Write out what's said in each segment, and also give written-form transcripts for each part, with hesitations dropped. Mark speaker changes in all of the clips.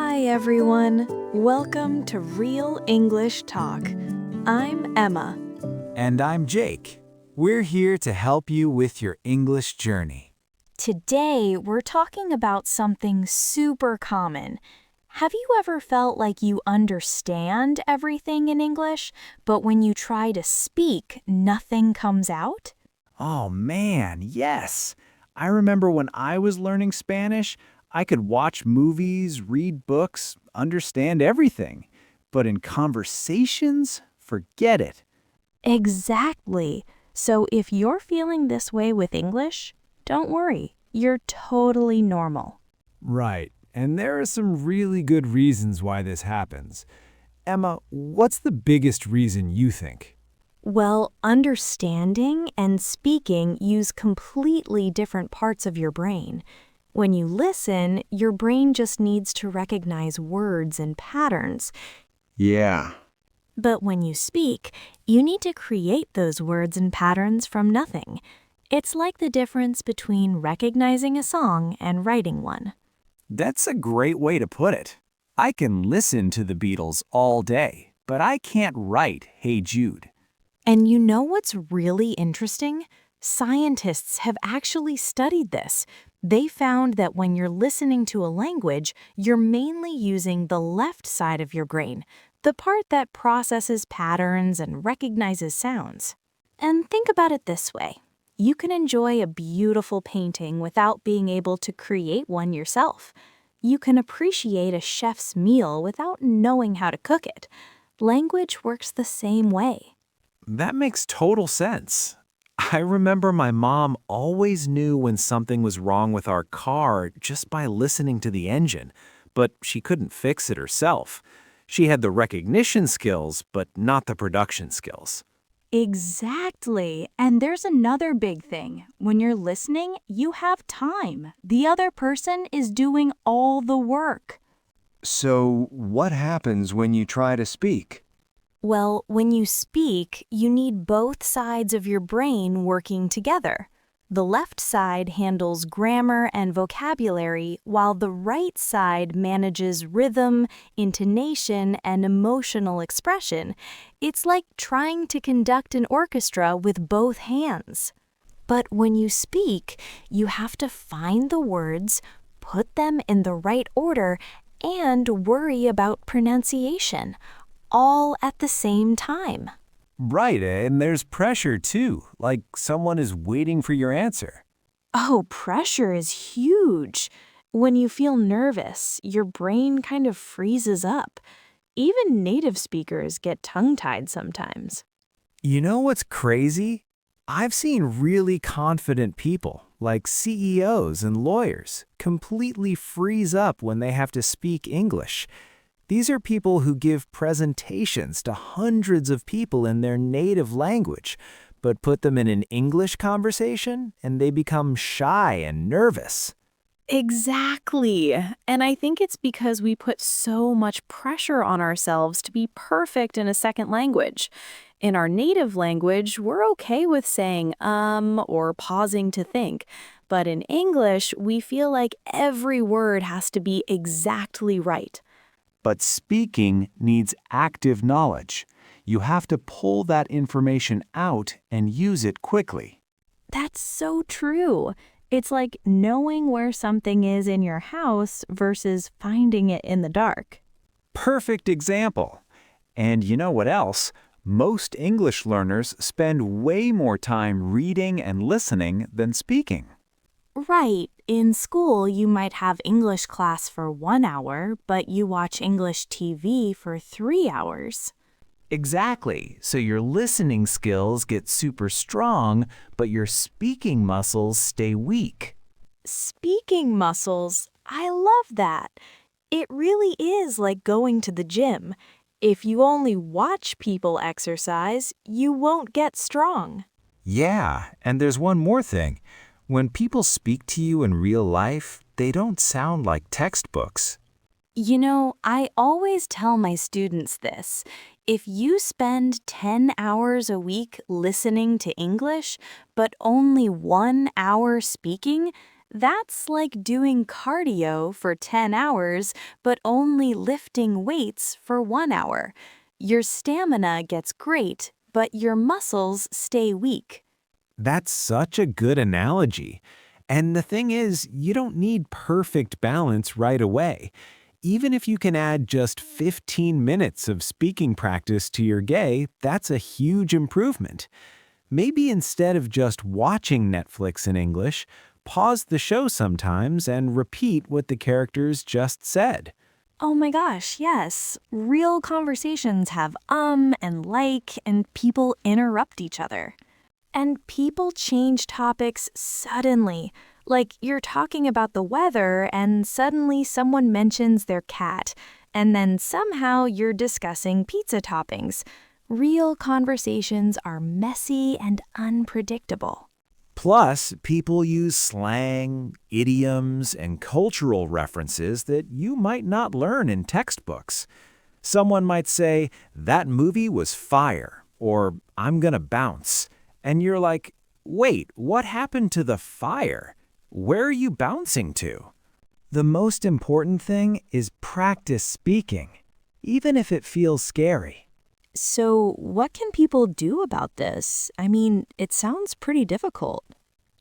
Speaker 1: Hi everyone, welcome to Real English Talk. I'm Emma.
Speaker 2: And I'm Jake. We're here to help you with your English journey.
Speaker 1: Today we're talking about something super common. Have you ever felt like you understand everything in English, but when you try to speak, nothing comes out?
Speaker 2: Oh man, yes. I remember when I was learning Spanish, I could watch movies, read books, understand everything. But in conversations, forget it.
Speaker 1: Exactly. So if you're feeling this way with English, don't worry, you're totally normal.
Speaker 2: Right. And there are some really good reasons why this happens. Emma, what's the biggest reason you think?
Speaker 1: Well, understanding and speaking use completely different parts of your brain. When you listen, your brain just needs to recognize words and patterns.
Speaker 2: Yeah.
Speaker 1: But when you speak, you need to create those words and patterns from nothing. It's like the difference between recognizing a song and writing one.
Speaker 2: That's a great way to put it. I can listen to the Beatles all day, but I can't write Hey Jude.
Speaker 1: And you know what's really interesting? Scientists have actually studied this. They found that when you're listening to a language, you're mainly using the left side of your brain, the part that processes patterns and recognizes sounds. And think about it this way. You can enjoy a beautiful painting without being able to create one yourself. You can appreciate a chef's meal without knowing how to cook it. Language works the same way.
Speaker 2: That makes total sense. I remember my mom always knew when something was wrong with our car just by listening to the engine, but she couldn't fix it herself. She had the recognition skills, but not the production skills.
Speaker 1: Exactly. And there's another big thing. When you're listening, you have time. The other person is doing all the work.
Speaker 3: So, what happens when you try to speak?
Speaker 1: Well, when you speak, you need both sides of your brain working together. The left side handles grammar and vocabulary, while the right side manages rhythm, intonation, and emotional expression. It's like trying to conduct an orchestra with both hands. But when you speak, you have to find the words, put them in the right order, and worry about pronunciation, all at the same time.
Speaker 2: Right, and there's pressure too, like someone is waiting for your answer.
Speaker 1: Oh, pressure is huge. When you feel nervous, your brain kind of freezes up. Even native speakers get tongue-tied sometimes.
Speaker 2: You know what's crazy? I've seen really confident people, like CEOs and lawyers, completely freeze up when they have to speak English. These are people who give presentations to hundreds of people in their native language, but put them in an English conversation and they become shy and nervous.
Speaker 1: Exactly. And I think it's because we put so much pressure on ourselves to be perfect in a second language. In our native language, we're okay with saying or pausing to think. But in English, we feel like every word has to be exactly right.
Speaker 2: But speaking needs active knowledge. You have to pull that information out and use it quickly.
Speaker 1: That's so true. It's like knowing where something is in your house versus finding it in the dark.
Speaker 2: Perfect example. And you know what else? Most English learners spend way more time reading and listening than speaking.
Speaker 1: Right. In school, you might have English class for 1 hour, but you watch English TV for 3 hours.
Speaker 2: Exactly. So your listening skills get super strong, but your speaking muscles stay weak.
Speaker 1: Speaking muscles, I love that. It really is like going to the gym. If you only watch people exercise, you won't get strong.
Speaker 2: Yeah, and there's one more thing. When people speak to you in real life, they don't sound like textbooks.
Speaker 1: You know, I always tell my students this. If you spend 10 hours a week listening to English, but only 1 hour speaking, That's like doing cardio for 10 hours, but only lifting weights for 1 hour. Your stamina gets great, but your muscles stay weak.
Speaker 2: That's such a good analogy. And the thing is, you don't need perfect balance right away. Even if you can add just 15 minutes of speaking practice to your day, that's a huge improvement. Maybe instead of just watching Netflix in English, pause the show sometimes and repeat what the characters just said.
Speaker 1: Oh my gosh, yes. Real conversations have and like, and people interrupt each other. And people change topics suddenly. Like you're talking about the weather and suddenly someone mentions their cat, and then somehow you're discussing pizza toppings. Real conversations are messy and unpredictable.
Speaker 2: Plus, people use slang, idioms, and cultural references that you might not learn in textbooks. Someone might say, "That movie was fire," or "I'm gonna bounce." And you're like, "Wait, what happened to the fire? Where are you bouncing to?" The most important thing is practice speaking, even if it feels scary.
Speaker 1: So, what can people do about this? I mean, it sounds pretty difficult.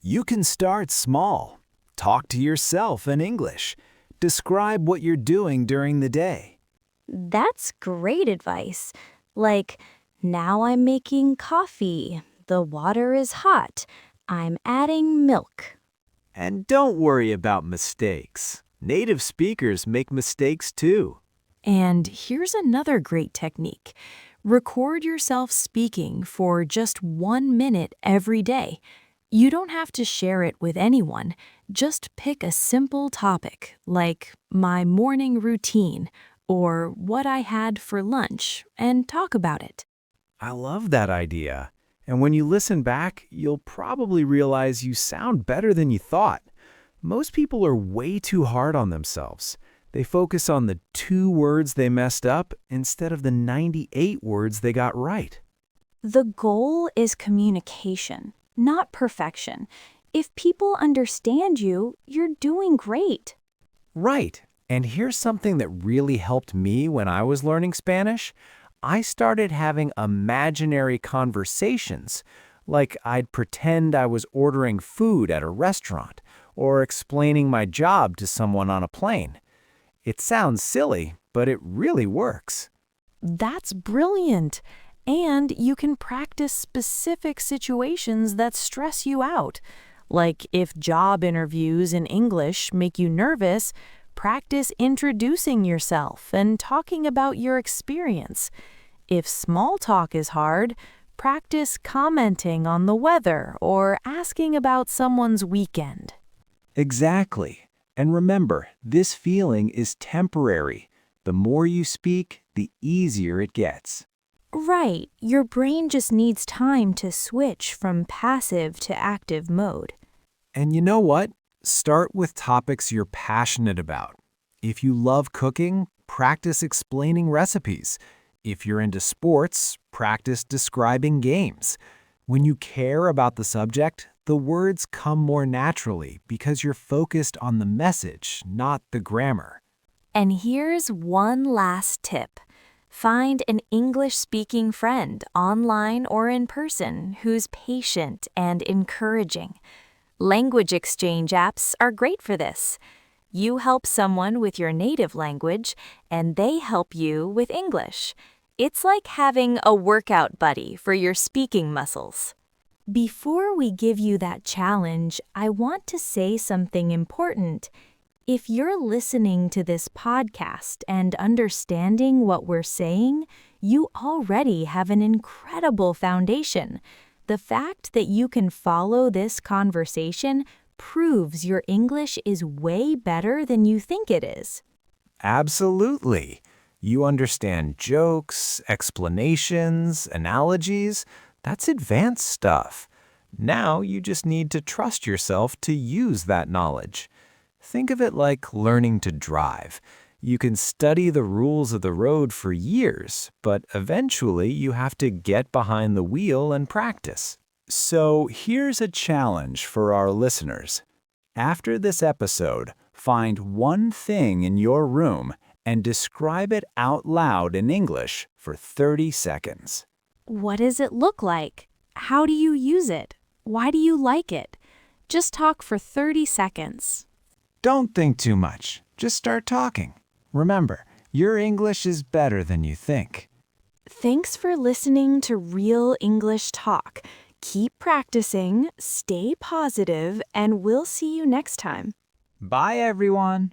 Speaker 2: You can start small. Talk to yourself in English. Describe what you're doing during the day.
Speaker 1: That's great advice. Like, now I'm making coffee. The water is hot. I'm adding milk.
Speaker 2: And don't worry about mistakes. Native speakers make mistakes too.
Speaker 1: And here's another great technique. Record yourself speaking for just 1 minute every day. You don't have to share it with anyone. Just pick a simple topic, like my morning routine or what I had for lunch, and talk about it.
Speaker 2: I love that idea. And when you listen back, you'll probably realize you sound better than you thought. Most people are way too hard on themselves. They focus on the 2 words they messed up instead of the 98 words they got right.
Speaker 1: The goal is communication, not perfection. If people understand you, you're doing great.
Speaker 2: Right. And here's something that really helped me when I was learning Spanish. I started having imaginary conversations, like I'd pretend I was ordering food at a restaurant or explaining my job to someone on a plane. It sounds silly, but it really works.
Speaker 1: That's brilliant. And you can practice specific situations that stress you out. Like if job interviews in English make you nervous, practice introducing yourself and talking about your experience. If small talk is hard, practice commenting on the weather or asking about someone's weekend.
Speaker 2: Exactly. And remember, this feeling is temporary. The more you speak, the easier it gets.
Speaker 1: Right, your brain just needs time to switch from passive to active mode.
Speaker 2: And you know what? Start with topics you're passionate about. If you love cooking, practice explaining recipes. If you're into sports, practice describing games. When you care about the subject, the words come more naturally because you're focused on the message, not the grammar.
Speaker 1: And here's one last tip. Find an English-speaking friend, online or in person, who's patient and encouraging. Language exchange apps are great for this. You help someone with your native language, and they help you with English. It's like having a workout buddy for your speaking muscles. Before we give you that challenge, I want to say something important. If you're listening to this podcast and understanding what we're saying, you already have an incredible foundation. The fact that you can follow this conversation proves your English is way better than you think it is.
Speaker 2: Absolutely. You understand jokes, explanations, analogies. That's advanced stuff. Now you just need to trust yourself to use that knowledge. Think of it like learning to drive. You can study the rules of the road for years, but eventually you have to get behind the wheel and practice. So here's a challenge for our listeners. After this episode, find one thing in your room and describe it out loud in English for 30 seconds.
Speaker 1: What does it look like? How do you use it? Why do you like it? Just talk for 30 seconds.
Speaker 2: Don't think too much. Just start talking. Remember, your English is better than you think.
Speaker 1: Thanks for listening to Real English Talk. Keep practicing, stay positive, and we'll see you next time.
Speaker 2: Bye, everyone.